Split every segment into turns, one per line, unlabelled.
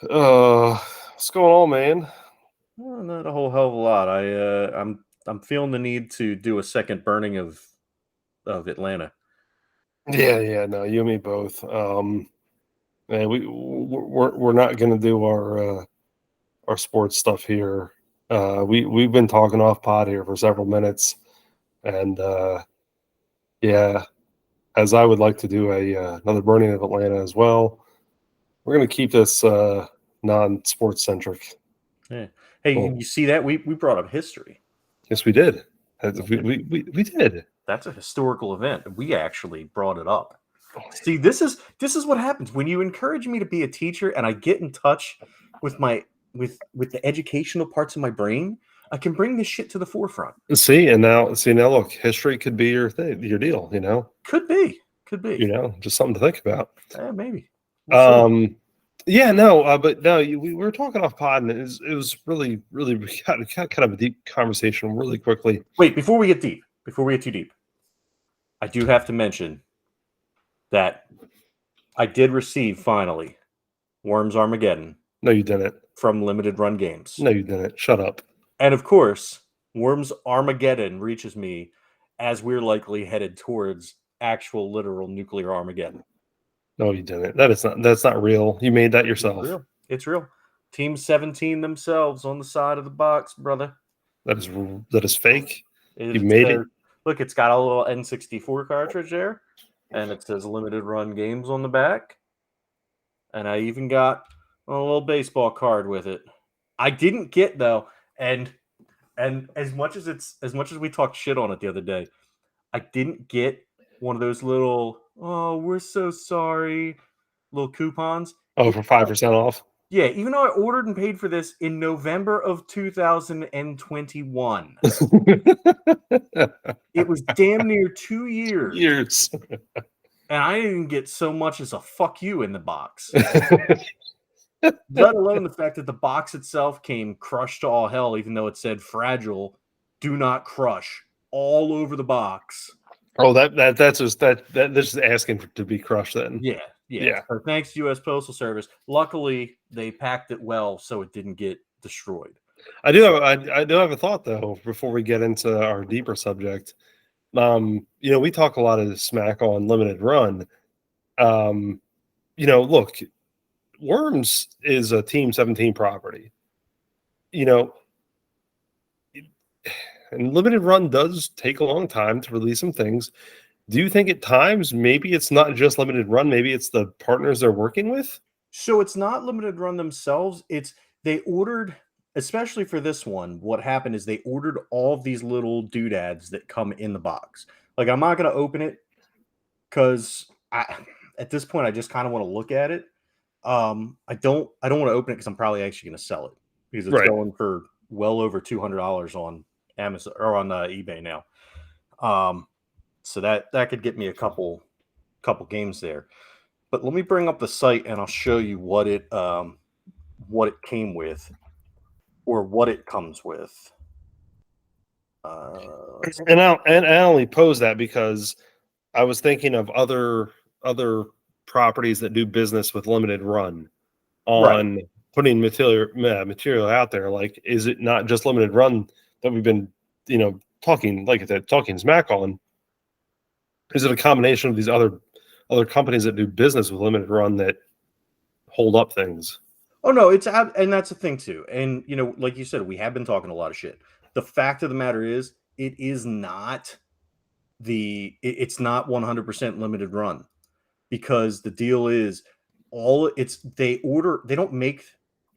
What's going on, man?
Well, not a whole hell of a lot. I'm feeling the need to do a second burning of Atlanta.
Yeah, no, you and me both. Man, we're not gonna do our sports stuff here. We've been talking off pod here for several minutes, and yeah, as I would like to do a another burning of Atlanta as well. We're gonna keep this non-sports centric.
Yeah. Hey,
Oh,
you see that we brought up history.
yes, we did.
We
We
did.
we we, we did.
That's a historical event. We actually brought it up. See, this is what happens when you encourage me to be a teacher, and I get in touch with my with the educational parts of my brain. I can bring this shit to the forefront.
See now, look, history could be your thing, your deal.
Could be, could be.
Just something to think about.
Maybe we'll see.
Um, yeah, no, but no, we were talking off pod, and it was really we got kind of a deep conversation really quickly.
Wait, before we get too deep, I do have to mention that I did receive finally Worms Armageddon
No, you didn't.
from Limited Run Games.
No, you didn't. Shut up.
And of course, Worms Armageddon reaches me as we're likely headed towards actual literal nuclear Armageddon.
No, you didn't. That's not real. You made that
It's
yourself.
real. It's real. Team 17 themselves on the side of the box, brother.
That is fake. You
It
made
says,
it.
look, it's got a little N64 cartridge there, and it says Limited Run Games on the back. And I even got a little baseball card with it. I didn't get though, and as much as we talked shit on it the other day, I didn't get one of those little we're so sorry little coupons.
Oh, for 5% off.
Yeah, even though I ordered and paid for this in November of 2021, it was damn near 2 years,
Years.
and I didn't get so much as a fuck you in the box. Let alone the fact that the box itself came crushed to all hell, even though it said fragile, do not crush all over the box.
Oh, that's just asking to be crushed then.
Yeah.
Yeah.
So thanks to U.S. Postal Service. Luckily, they packed it well so it didn't get destroyed.
I do have a thought though before we get into our deeper subject. We talk a lot of smack on Limited Run. Look, Worms is a Team 17 property. And Limited Run does take a long time to release some things. Do you think at times maybe it's not just Limited Run, maybe it's the partners they're working with?
So it's not Limited Run themselves. It's they ordered, especially for this one, what happened is they ordered all of these little doodads that come in the box. Like, I'm not going to open it because at this point I just kind of want to look at it. I don't want to open it because I'm probably actually going to sell it because it's
Right.
going for well over $200 on Amazon or on eBay now. So that could get me a couple games there. But let me bring up the site and I'll show you what it came with or what it comes with.
And I only pose that because I was thinking of other properties that do business with Limited Run on putting material out there. Like, is it not just Limited Run that we've been talking smack on? Is it a combination of these other companies that do business with Limited Run that hold up things?
Oh no, and that's the thing too. And like you said, we have been talking a lot of shit. The fact of the matter is, it is not it's not 100% Limited Run, because the deal is they don't make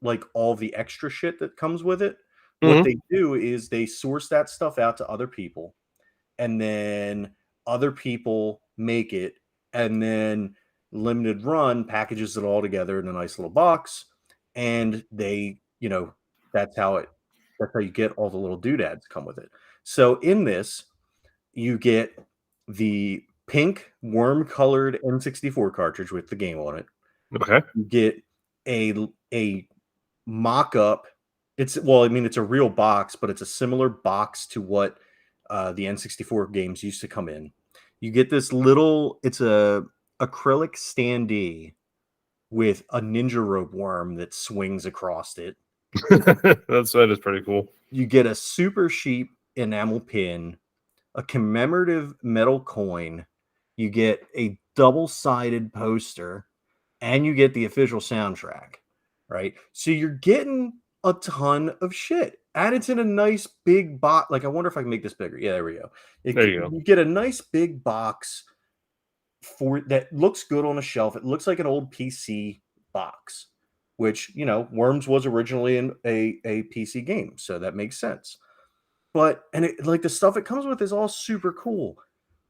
like all the extra shit that comes with it. What they do is they source that stuff out to other people, and then other people make it, and then Limited Run packages it all together in a nice little box, and they, that's how you get all the little doodads come with it. So in this, you get the pink worm-colored N64 cartridge with the game on it.
Okay.
You get a mock-up. It's a real box, but it's a similar box to what the N64 games used to come in. You get this little, it's a acrylic standee with a ninja rope worm that swings across it.
That is pretty cool.
You get a super sheep enamel pin, a commemorative metal coin, you get a double-sided poster, and you get the official soundtrack, right? So you're getting a ton of shit. And it's in a nice big box. Like, I wonder if I can make this bigger. Yeah, there we go.
There you go.
You get a nice big box for that looks good on a shelf. It looks like an old PC box, which, Worms was originally in a PC game, so that makes sense. But and it, like, the stuff it comes with is all super cool.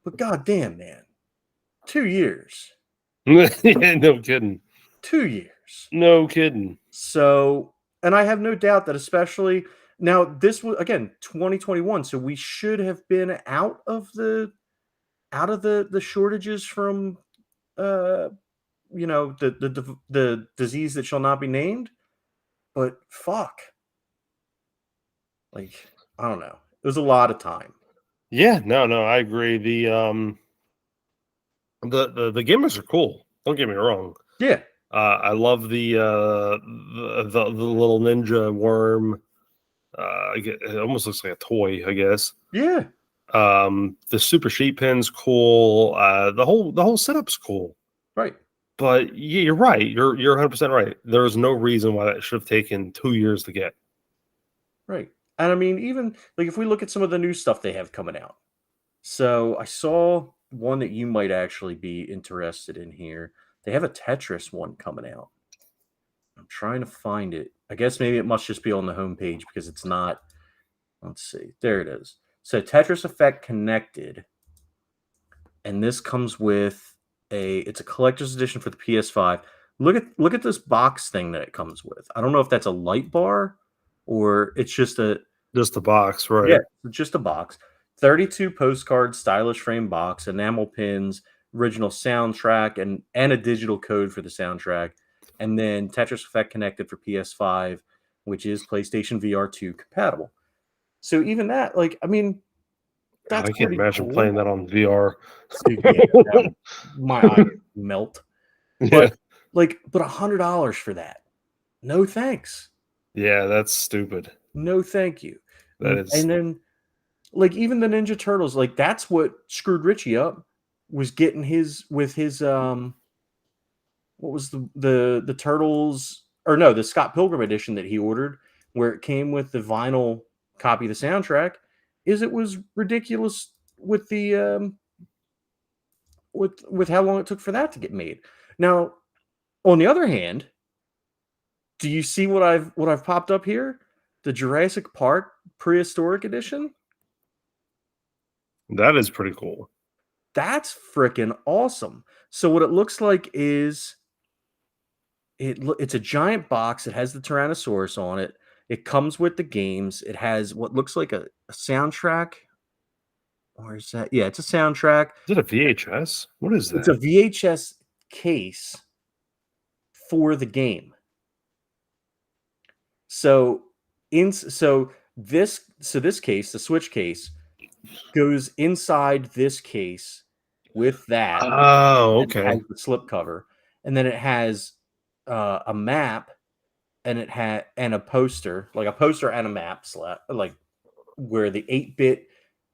But goddamn, man, 2 years,
Yeah, no kidding.
2 years.
No kidding.
So, and I have no doubt that, especially now, this was again 2021, so we should have been out of the shortages from uh the disease that shall not be named. But fuck, like, I don't know. It was a lot of time.
Yeah, no, I agree. The gamers are cool. Don't get me wrong.
Yeah,
I love the little ninja worm. It almost looks like a toy, I guess.
yeah,
The super sheet pin's cool. The whole setup's cool.
right.
But yeah, you're right. You're 100% right. There's no reason why that should have taken 2 years to get.
Right. And I mean, even like if we look at some of the new stuff they have coming out. So I saw one that you might actually be interested in here. They have a Tetris one coming out. I'm trying to find it. I guess maybe it must just be on the homepage because it's not. Let's see. There it is. So Tetris Effect Connected. And this comes with it's a collector's edition for the PS5. Look at this box thing that it comes with. I don't know if that's a light bar or it's just a
Just the box, right?
yeah, just a box. 32 postcard stylish frame box, enamel pins, original soundtrack, and a digital code for the soundtrack. And then Tetris Effect connected for PS5, which is PlayStation VR 2 compatible. So even that, like, I mean,
God,
that's
I can't
pretty
imagine
cool.
playing that on VR.
Dude, yeah, my eyes melt.
Yeah,
But but $100 for that. No thanks.
yeah, that's stupid.
No thank you.
That is.
And then like even the Ninja Turtles, like that's what screwed Richie up, was getting his with his what was the Turtles, or no, the Scott Pilgrim edition that he ordered, where it came with the vinyl copy of the soundtrack, is it was ridiculous with the with how long it took for that to get made. Now, on the other hand, do you see what I've popped up here? The Jurassic Park Prehistoric Edition?
That is pretty cool.
That's freaking awesome. So what it looks like is it's a giant box. It has the Tyrannosaurus on it. It comes with the games. It has what looks like a soundtrack. Or is that? Yeah, it's a soundtrack.
Is it a VHS? What is
It's a
that?
VHS case for the game. So this case, the Switch case, goes inside this case with that.
Oh,
And it has
okay.
the slip cover, and then it has a map, and it had and a poster, like a poster and a map like where the 8-bit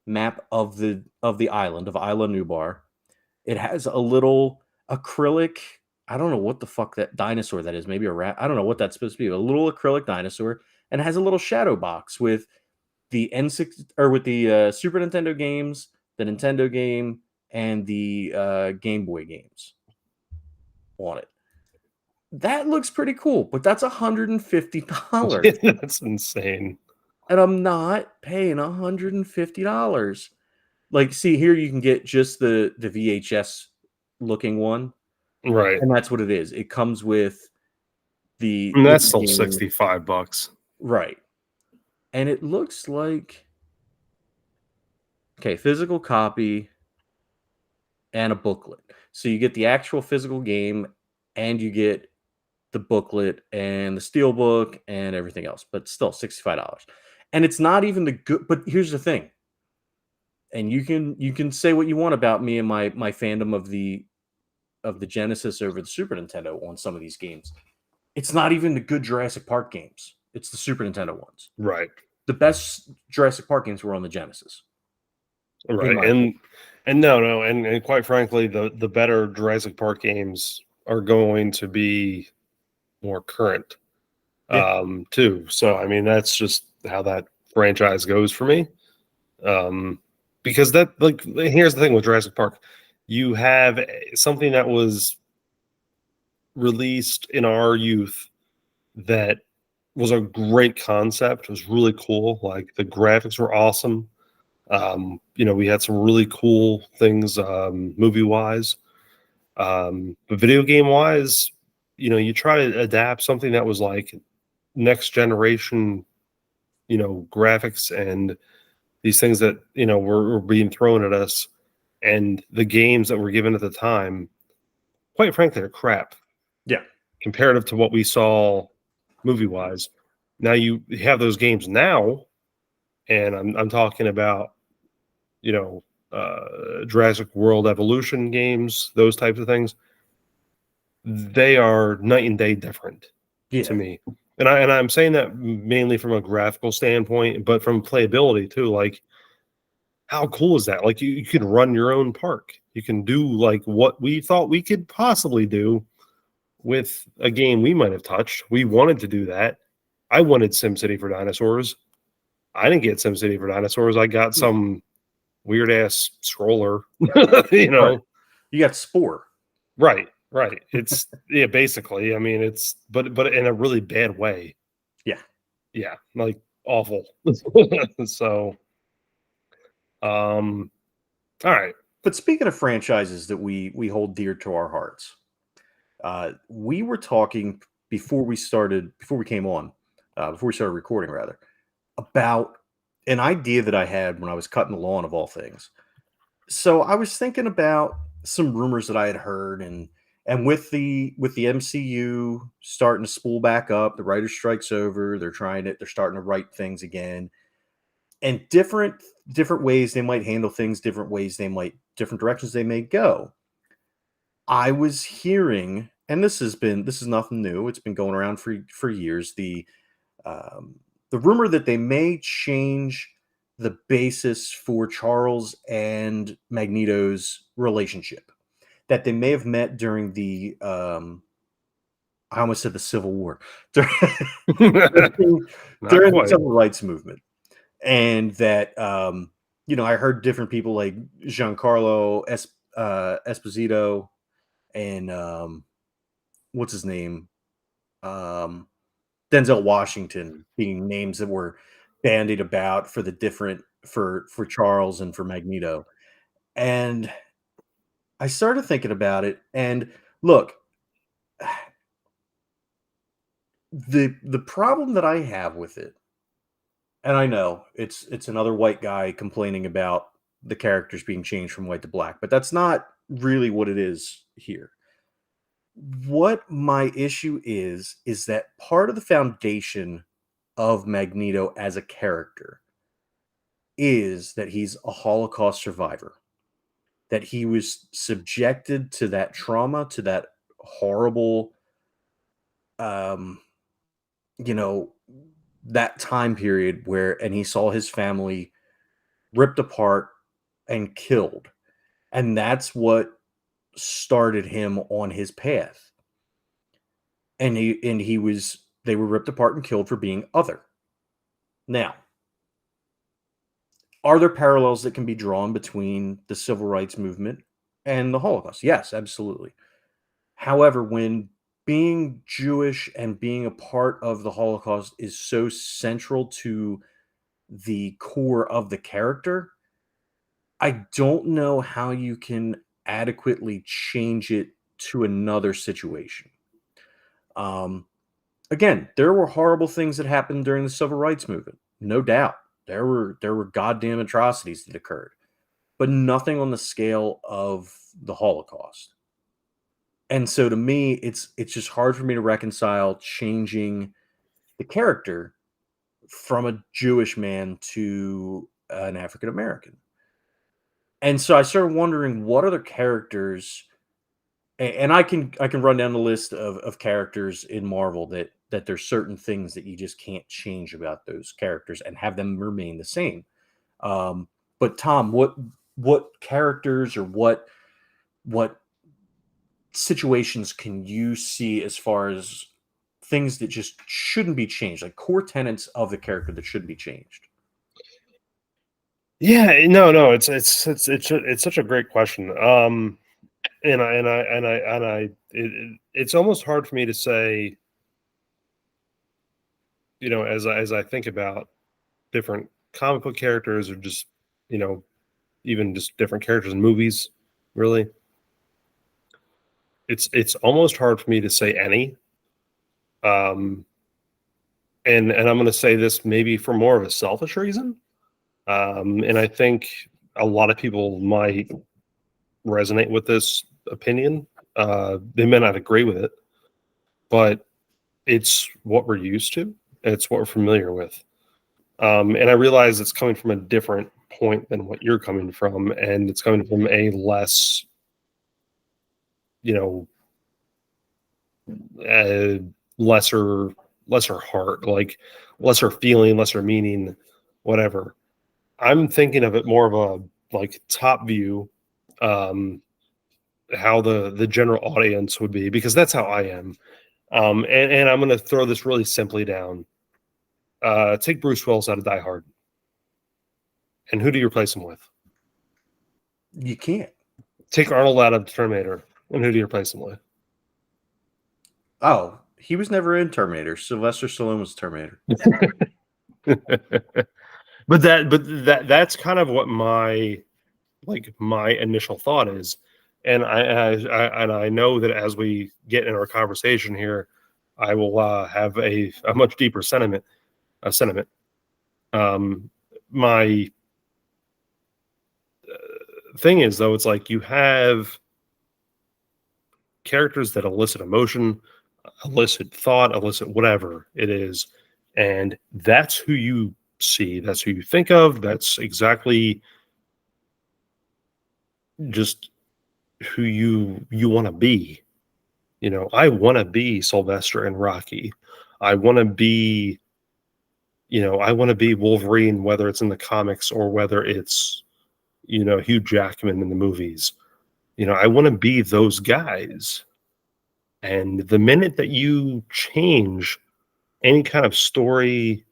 map of the island of Isla Nublar. It has a little acrylic. I don't know what the fuck that dinosaur that is. Maybe a rat. I don't know what that's supposed to be. A little acrylic dinosaur, and it has a little shadow box with the N6 or with the Super Nintendo games, the Nintendo game, and the Game Boy games on it. That looks pretty cool, but that's $150.
That's insane.
And I'm not paying $150. Like, see, here you can get just the VHS looking one,
Right.
and that's what it is. It comes with the
And
with
that's
the
still
game.
$65.
Right. And it looks like, okay, physical copy and a booklet. So you get the actual physical game and you get the booklet and the steel book and everything else, but still $65. And it's not even the good, but here's the thing. And you can say what you want about me and my fandom of the the Genesis over the Super Nintendo on some of these games. It's not even the good Jurassic Park games. It's the Super Nintendo ones.
Right.
The best Jurassic Park games were on the Genesis.
Right. And no, and quite frankly, the better Jurassic Park games are going to be more current. Too. So I mean, that's just how that franchise goes for me. Because that, like, here's the thing with Jurassic Park, you have something that was released in our youth that was a great concept. It was really cool. Like the graphics were awesome. We had some really cool things movie wise. But video game wise, you try to adapt something that was like next generation, graphics and these things that, were being thrown at us, and the games that were given at the time, quite frankly, are crap.
Yeah.
Comparative to what we saw movie wise. Now you have those games now, and I'm talking about, Jurassic World Evolution games, those types of things. They are night and day different to me. And I'm saying that mainly from a graphical standpoint, but from playability too. Like, how cool is that? Like, you can run your own park. You can do like what we thought we could possibly do with a game we might have touched. We wanted to do that. I wanted SimCity for dinosaurs. I didn't get SimCity for dinosaurs. I got some weird ass scroller,
Right. You got Spore.
Right. It's yeah, basically. I mean, it's but in a really bad way.
Yeah.
Yeah, like awful. So, all right.
But speaking of franchises that we hold dear to our hearts, we were talking before we came on, before we started recording, rather, about an idea that I had when I was cutting the lawn, of all things. So I was thinking about some rumors that I had heard, and with the MCU starting to spool back up, the writer's strike's over. They're starting to write things again, and different ways they might handle things, different directions they may go. I was hearing, and this is nothing new. It's been going around for years. The rumor that they may change the basis for Charles and Magneto's relationship, that they may have met during the I almost said the Civil War, during,
Not
during the
quite.
Civil Rights Movement, and that I heard different people like Giancarlo Esposito and what's his name, Denzel Washington, being names that were bandied about for the different for Charles and for Magneto. And I started thinking about it, and look, the problem that I have with it, and I know it's another white guy complaining about the characters being changed from white to black, but that's not really what it is here. What my issue is that part of the foundation of Magneto as a character is that he's a Holocaust survivor, that he was subjected to that trauma, to that horrible, um, you know, that time period and he saw his family ripped apart and killed. And that's what started him on his path. And they were ripped apart and killed for being other. Now, are there parallels that can be drawn between the civil rights movement and the Holocaust? Yes, absolutely. However, when being Jewish and being a part of the Holocaust is so central to the core of the character, I don't know how you can adequately change it to another situation. Um, Again, there were horrible things that happened during the civil rights movement, no doubt. There were goddamn atrocities that occurred, but nothing on the scale of the Holocaust. And so to me, it's just hard for me to reconcile changing the character from a Jewish man to an African American. And so I started wondering what other characters And I can run down the list of characters in Marvel that there's certain things that you just can't change about those characters and have them remain the same. But Tom, what characters or what situations can you see as far as things that just shouldn't be changed, like core tenets of the character that should be changed?
Yeah, no, it's such a great question. It's almost hard for me to say, as I think about different comic book characters or just, you know, even just different characters in movies, really. It's almost hard for me to say any. Um, and I'm going to say this maybe for more of a selfish reason. And I think a lot of people might resonate with this opinion. They may not agree with it, but it's what we're used to. It's what we're familiar with. And I realize it's coming from a different point than what you're coming from, and it's coming from a less, you know, uh, lesser lesser heart, like lesser feeling, lesser meaning, whatever. I'm thinking of it more of a like top view, um, how the general audience would be, because that's how I am. And I'm going to throw this really simply down. Take Bruce Willis out of Die Hard, and who do you replace him with?
You can't.
Take Arnold out of Terminator, and who do you replace him with?
Oh, he was never in Terminator. Sylvester Stallone was Terminator.
But that's kind of what my initial thought is, and I know that as we get in our conversation here, I will have a much deeper sentiment. Um, my thing is, though, it's like you have characters that elicit emotion, elicit thought, elicit whatever it is, and that's who you see, that's who you think of, that's exactly just who you want to be. I want to be Sylvester and Rocky. I want to be, I want to be Wolverine, whether it's in the comics or whether it's, Hugh Jackman in the movies. I want to be those guys. And the minute that you change any kind of story,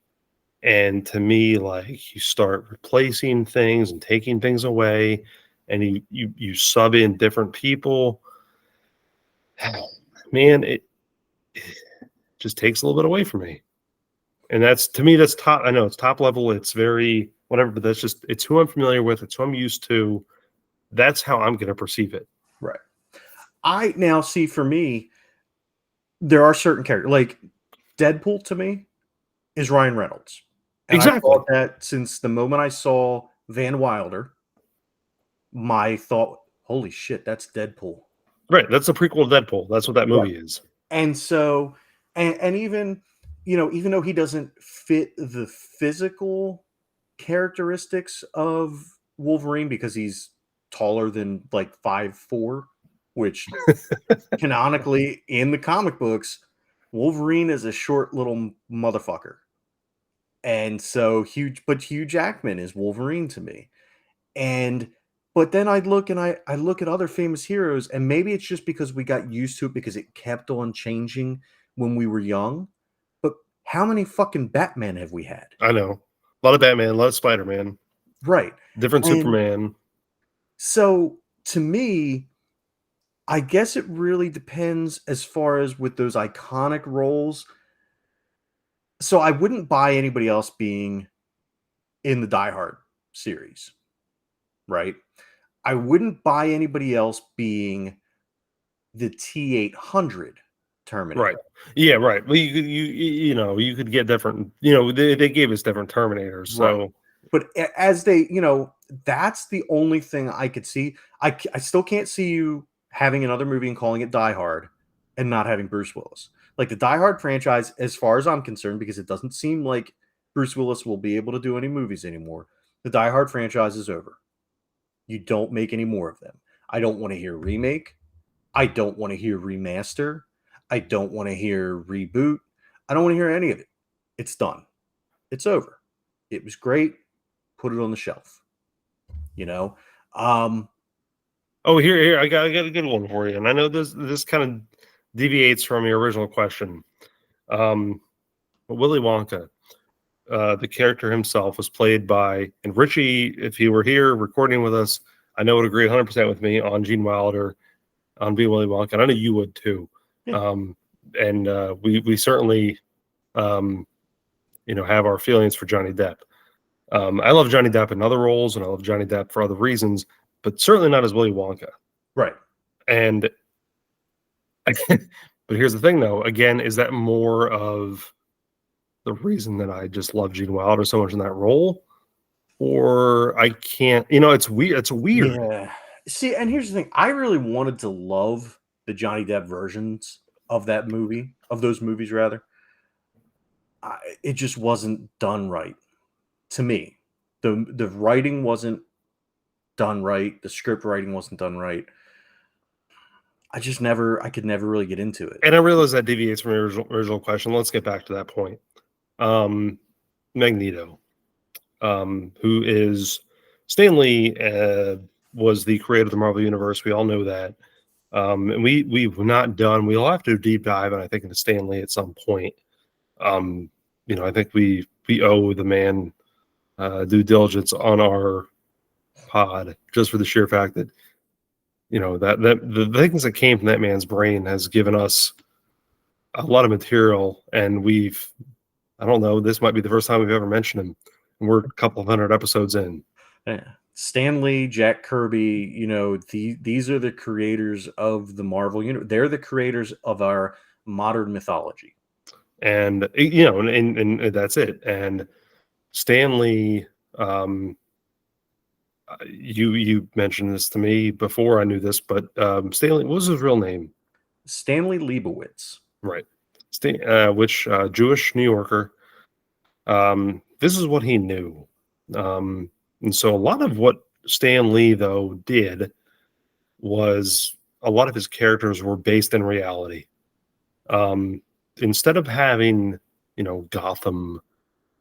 and to me, like, you start replacing things and taking things away, and you sub in different people, man, it just takes a little bit away from me. And that's, to me, that's top. I know it's top level. It's very whatever, but it's who I'm familiar with. It's who I'm used to. That's how I'm going to perceive it.
Right. I now see, for me, there are certain characters like Deadpool to me is Ryan Reynolds. And I
Exactly.
thought that since the moment I saw Van Wilder, my thought, holy shit, that's Deadpool.
Right. That's the prequel of Deadpool. That's what that
Right.
movie is.
And so, and even, even though he doesn't fit the physical characteristics of Wolverine because he's taller than like 5'4", which canonically in the comic books, Wolverine is a short little motherfucker. And so Hugh Jackman is Wolverine to me. And but then I look at other famous heroes, and maybe it's just because we got used to it because it kept on changing when we were young. But how many fucking Batman have we had?
I know. A lot of Batman, a lot of Spider-Man,
Right.
different
And
Superman.
so to me, I guess it really depends as far as with those iconic roles. So I wouldn't buy anybody else being in the Die Hard series, right? I wouldn't buy anybody else being the T-800
Right.
Terminator.
Yeah, right. Well, you could get different, they gave us different Terminators.
Right.
So
But as they, that's the only thing I could see. I still can't see you having another movie and calling it Die Hard and not having Bruce Willis. Like the Die Hard franchise, as far as I'm concerned, because it doesn't seem like Bruce Willis will be able to do any movies anymore. The Die Hard franchise is over. You don't make any more of them. I don't want to hear a remake. I don't want to hear remaster. I don't want to hear reboot. I don't want to hear any of it. It's done. It's over. It was great. Put it on the shelf. You know, um,
Oh, here, I got a good one for you, and I know this kind of deviates from your original question. Willy Wonka, the character himself, was played by, and Richie, if he were here recording with us, I know would agree 100% with me on Gene Wilder, on being Willy Wonka, and I know you would too.
Yeah.
And we certainly, have our feelings for Johnny Depp. I love Johnny Depp in other roles, and I love Johnny Depp for other reasons, but certainly not as Willy Wonka.
right.
And but here's the thing, though. Again, is that more of the reason that I just love Gene Wilder so much in that role, or I can't? It's weird. It's weird.
Yeah. See, and here's the thing. I really wanted to love the Johnny Depp versions of those movies rather. It just wasn't done right to me. The writing wasn't done right. The script writing wasn't done right. I could never really get into it.
And I realize that deviates from your original question. Let's get back to that point. Magneto, who is Stan Lee, was the creator of the Marvel Universe. We all know that. And we've not done. We'll have to deep dive, and I think into Stan Lee at some point. I think we owe the man due diligence on our pod, just for the sheer fact that that the things that came from that man's brain has given us a lot of material, and I don't know, this might be the first time we've ever mentioned him, and we're a couple of hundred episodes in.
Yeah. Stan Lee, Jack Kirby, these are the creators of the Marvel universe. They're the creators of our modern mythology.
And and that's it. And Stan Lee, you mentioned this to me before I knew this, but Stanley, what was his real name?
Stanley Leibowitz.
Right. Which Jewish New Yorker. This is what he knew. And so a lot of what Stan Lee, though, did was a lot of his characters were based in reality. Instead of having, Gotham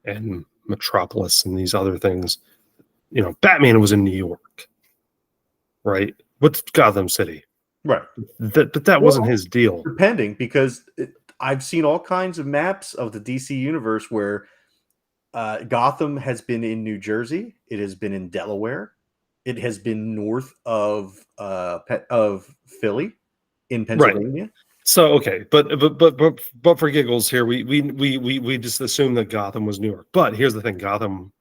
and Metropolis and these other things, Batman was in New York, right? With Gotham City.
Right.
But that wasn't his deal.
Depending, because I've seen all kinds of maps of the DC universe where Gotham has been in New Jersey. It has been in Delaware. It has been north of Philly in Pennsylvania.
Right. So okay, but for giggles here, we just assume that Gotham was New York. But here's the thing: Gotham,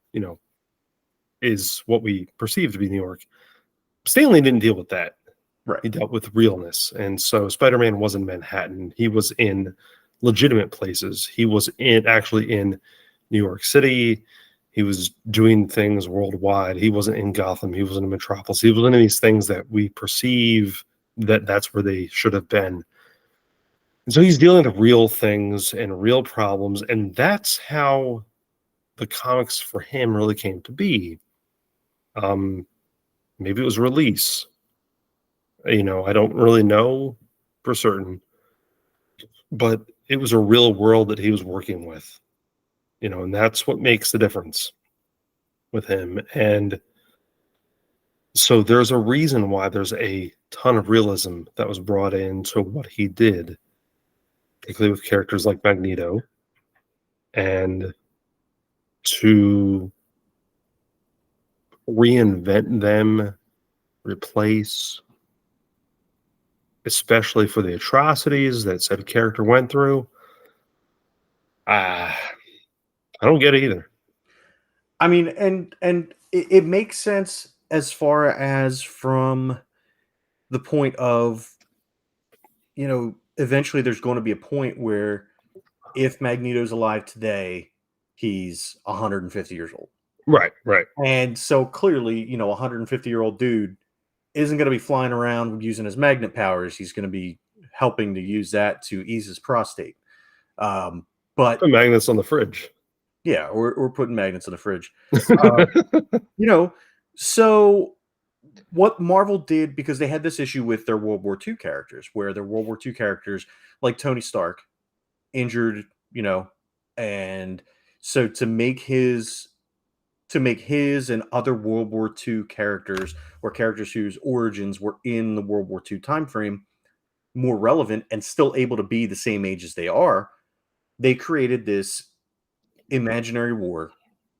is what we perceive to be New York. Stanley didn't deal with that.
Right.
He dealt with realness, and so Spider-Man was in Manhattan. He was in legitimate places. He was actually in New York City. He was doing things worldwide. He wasn't in Gotham. He wasn't in Metropolis. He was in these things that we perceive that's where they should have been. And so he's dealing with real things and real problems, and that's how the comics for him really came to be. Maybe it was release. I don't really know for certain, but it was a real world that he was working with, and that's what makes the difference with him. And so there's a reason why there's a ton of realism that was brought into what he did, particularly with characters like Magneto, and to reinvent them, replace, especially for the atrocities that said character went through. I don't get it either.
I mean, and it makes sense as far as from the point of, eventually there's going to be a point where if Magneto's alive today, he's 150 years old.
Right.
And so clearly, a 150-year-old dude isn't going to be flying around using his magnet powers. He's going to be helping to use that to ease his prostate. But
put magnets on the fridge.
Yeah, or putting magnets in the fridge. So what Marvel did, because they had this issue with their World War II characters, where their World War II characters, like Tony Stark, injured, and so to make his and other World War II characters, or characters whose origins were in the World War II time frame, more relevant and still able to be the same age as they are, they created this imaginary war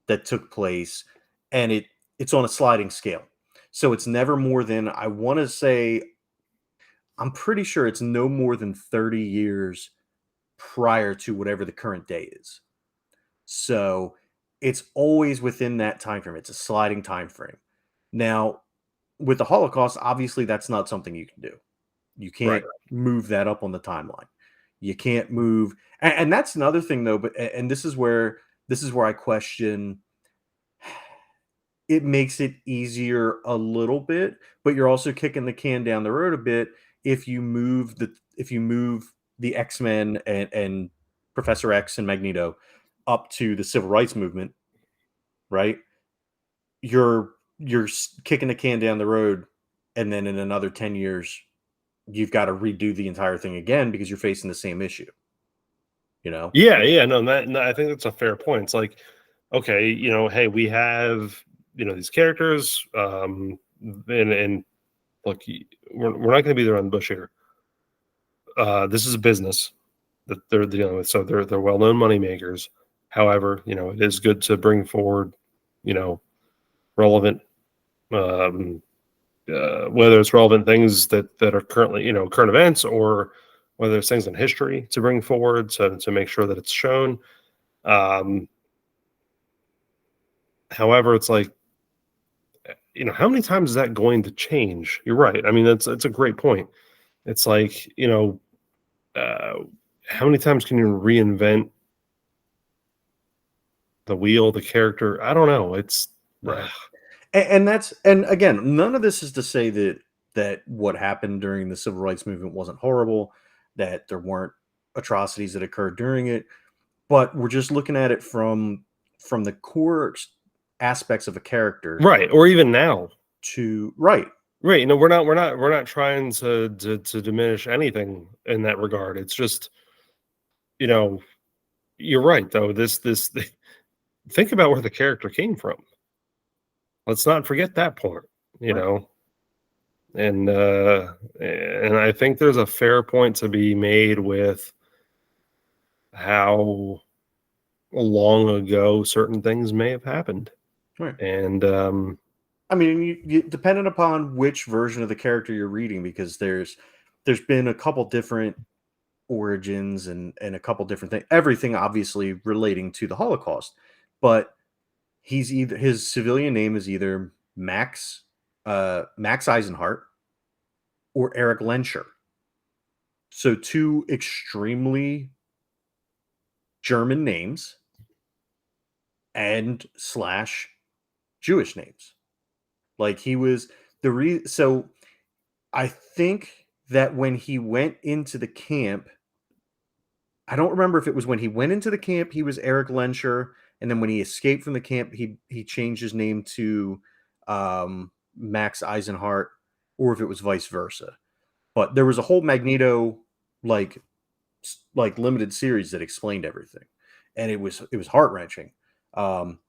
that took place, and it's on a sliding scale. So it's never more than, I want to say, I'm pretty sure it's no more than 30 years prior to whatever the current day is. So it's always within that time frame. It's a sliding time frame. Now, with the Holocaust, obviously that's not something you can do. You
Right.
can't move that up on the timeline. You can't move, and that's another thing though. But and this is where I question. It makes it easier a little bit, but you're also kicking the can down the road a bit if you move the X-Men and Professor X and Magneto up to the civil rights movement, right? You're kicking the can down the road, and then in another 10 years you've got to redo the entire thing again because you're facing the same issue, you know?
Yeah, no, no, I think that's a fair point. It's like, okay, hey, we have these characters, and look, we're not going to be there on the bush here. This is a business that they're dealing with, so they're well-known money makers. However, it is good to bring forward, relevant, whether it's relevant things that are currently, current events, or whether there's things in history to bring forward to make sure that it's shown. Um, However, it's like, how many times is that going to change? You're right. I mean, that's a great point. It's like, uh, how many times can you reinvent the wheel, the character? I don't know. It's
Right. And again, none of this is to say that what happened during the civil rights movement wasn't horrible, that there weren't atrocities that occurred during it, but we're just looking at it from the core aspects of a character
right. Or even now,
to right.
right? We're not trying to diminish anything in that regard. It's just, you know, you're right though. This think about where the character came from. Let's not forget that point. You
Right.
know, and I think there's a fair point to be made with how long ago certain things may have happened,
Right.
and
I mean, depending upon which version of the character you're reading, because there's been a couple different origins and a couple different things. Everything obviously relating to the Holocaust, but his civilian name is either Max Eisenhart or Eric Lenscher. So two extremely German names and slash Jewish names. Like he was so I think that when he went into the camp, I don't remember if it was when he went into the camp, he was Eric Lenscher, and then when he escaped from the camp, he changed his name to Max Eisenhart, or if it was vice versa. But there was a whole Magneto like limited series that explained everything, and it was heart wrenching. Um,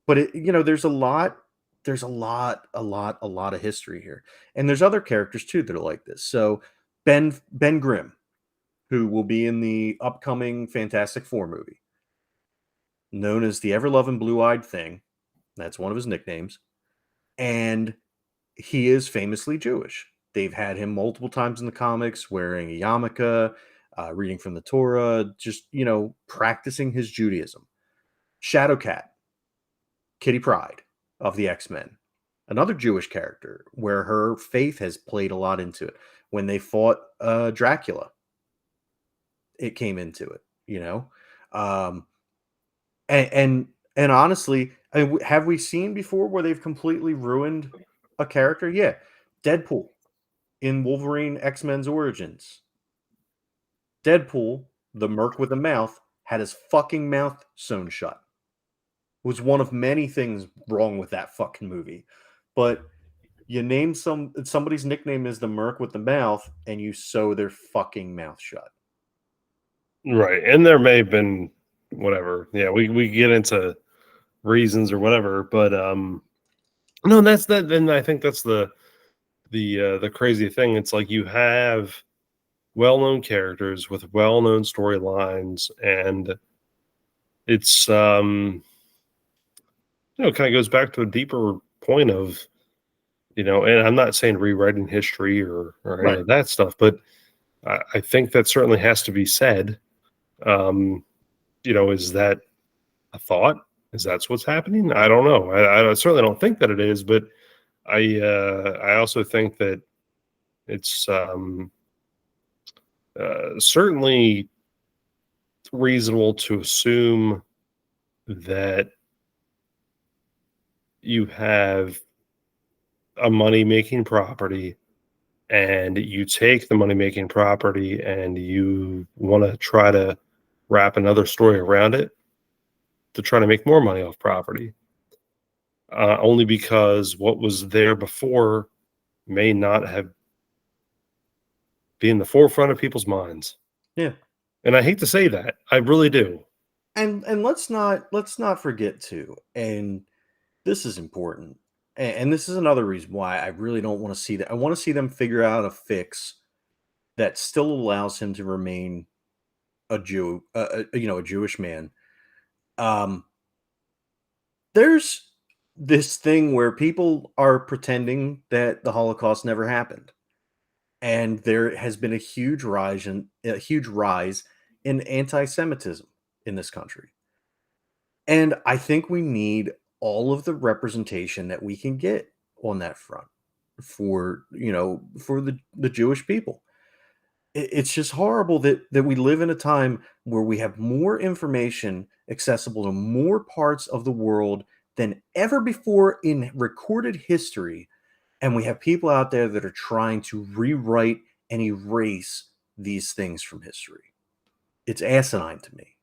but there's a lot of history here, and there's other characters too that are like this. So Ben Grimm, who will be in the upcoming Fantastic Four movie, known as the ever loving blue eyed thing. That's one of his nicknames. And he is famously Jewish. They've had him multiple times in the comics wearing a yarmulke, reading from the Torah, just, practicing his Judaism. Shadowcat, Kitty Pryde of the X-Men, another Jewish character where her faith has played a lot into it. When they fought Dracula, it came into it, you know? Um, and honestly, I mean, have we seen before where they've completely ruined a character? Yeah. Deadpool in Wolverine X-Men's Origins. Deadpool, the merc with a mouth, had his fucking mouth sewn shut. Was one of many things wrong with that fucking movie. But You name somebody's nickname is the Merc with the mouth, and you sew their fucking mouth shut.
Right. And there may have been whatever. Yeah, we get into reasons or whatever, but no, that's that. Then I think that's the crazy thing. It's like you have well-known characters with well-known storylines, and it's kind of goes back to a deeper point of and I'm not saying rewriting history or any
Right.
of that stuff, but I think that certainly has to be said. Um, is that a thought? Is that's what's happening? I don't know. I certainly don't think that it is, but I also think that it's certainly reasonable to assume that you have a money making property and you take the money making property and you want to try to wrap another story around it to try to make more money off property, only because what was there before may not have been the forefront of people's minds.
Yeah.
And I hate to say that, I really do.
And let's not forget too, and this is important, and this is another reason why I really don't want to see that. I want to see them figure out a fix that still allows him to remain a Jew, a Jewish man. Um, there's this thing where people are pretending that the Holocaust never happened, and there has been a huge rise in anti-Semitism in this country. And I think we need all of the representation that we can get on that front for the Jewish people. It's just horrible that we live in a time where we have more information accessible to more parts of the world than ever before in recorded history, and we have people out there that are trying to rewrite and erase these things from history. It's asinine to me.